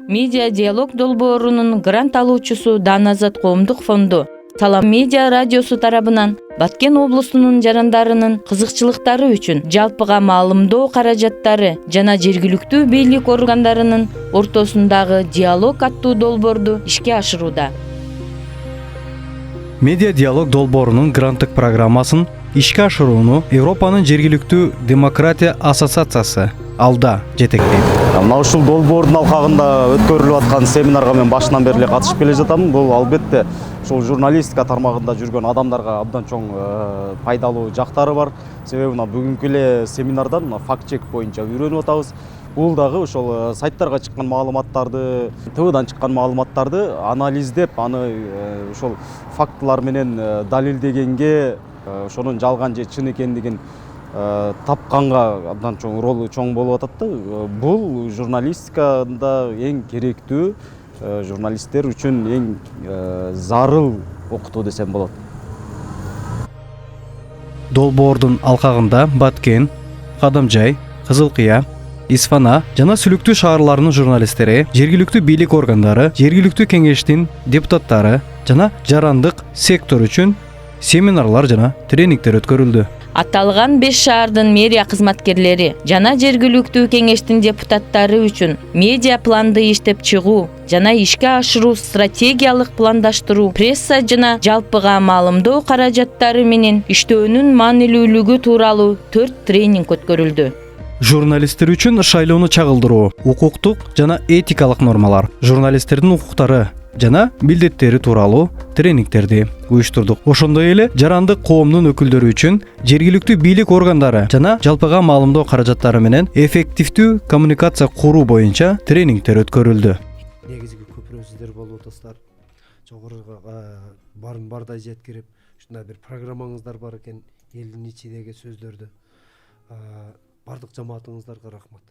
Медиа диалог долбоорунун грант алуучусу Даназат коомдук фонду Салам медиа радиосу тарабынан Баткен облусунун жарандарынын кызыкчылыктары үчүн жалпыга маалымдоо каражаттары жана жергиликтүү бийлик органдарынын ортосундагы диалог аттуу долбоорду ишке ашырууда. Медиа диалог долбоорунун гранттык программасын ишке ашырууну Европанын жергиликтүү демократия ассоциациясы алда жетектейт. Мына ушул долбоордун алкагында өткөрүлүп аткан семинарга мен башынан бери катышып келе жатам. Бул албетте ушул журналистика тармагында жүргөн адамдарга абдан чоң пайдалуу жактары бар. Себеби мына бүгүнкү эле семинардан факт-чек боюнча үйрөнүп атабыз. Бул дагы ошол сайттарга чыккан маалыматтарды, ТВдан чыккан маалыматтарды анализдеп, аны ошол фактылар менен далилдегенге, ошонун жалган же чын экендигин тапканга абдан чоң ролу чоң болуп атат да. Бул журналистикада эң керектүү, журналисттер үчүн эң зарыл окутуу десем болот. Долбоордун алкагында Баткен, Кадамжай, Кызылкыя, Исфана жана Сүлүктүү шаарларынын журналисттери, жергиликтүү бийлик органдары, жергиликтүү кеңештин депутаттары жана жарандык сектор үчүн семинарлар жана тренингдер өткөрүлдү. Аталган 5 шаардын мэрия кызматкерлери жана жергиликтүү кеңештин депутаттары үчүн медиа планды иштеп чыгуу жана ишке ашыруу, стратегиялык пландаштыруу, пресса жана жалпыга маалымдоо каражаттары менен иштөөнүн маанилүүлүгү тууралуу 4 тренинг өткөрүлдү. Журналисттер үчүн шайлоону чагылдыруу, укуктук жана этикалык нормалар, журналисттердин укуктары жана милдеттери тууралуу тренингтерди уюштурдук. Ошондой эле жарандык коомдун өкүлдөрү үчүн жергиликтүү бийлик органдары жана жалпыга маалымдоо каражаттары менен эффективдүү коммуникация куруу боюнча тренингтер өткөрүлдү. Негизги көпүрөсүздөр болуп атасыздар. Жогоруга бардай жеткирип, ушундай бир программаңыздар бар экен, элдин ичидеги сөздөрдү. Бардык жамаатыңыздарга рахмат.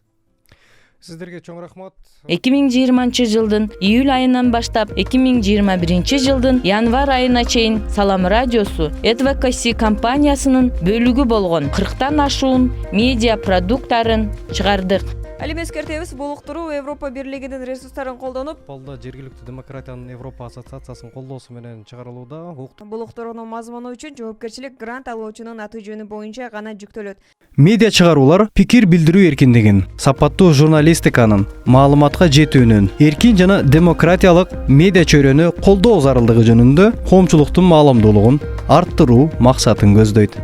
Сиздерге чоң рахмат. 2020 жылдын июль айынан баштап 2021 жылдын январь айына чейин Салам радиосу Advocacy компаниясынын бөлүгү болгон 40тан ашуун медиа продукттарын чыгардык. Алим эскертебиз, бул уктуруу Европа бирлигинин ресурстарын колдонуп, Балда жергиликтүү демократиянын Европа ассоциациясынын колдоосу менен чыгарылууда. Бул уктуруунун мазмуну үчүн жоопкерчилик грант алуучунун аты жөнү боюнча гана жүктөлөт. Медиа чыгаруулар пикир билдирүү эркиндигин, сапаттуу журналистиканын, маалыматка жетүүнүн, эркин жана демократиялык медиа чөйрөнү колдоо зарылдыгы жөнүндө коомчулуктун маалымдуулугун арттыруу максатын көздөйт.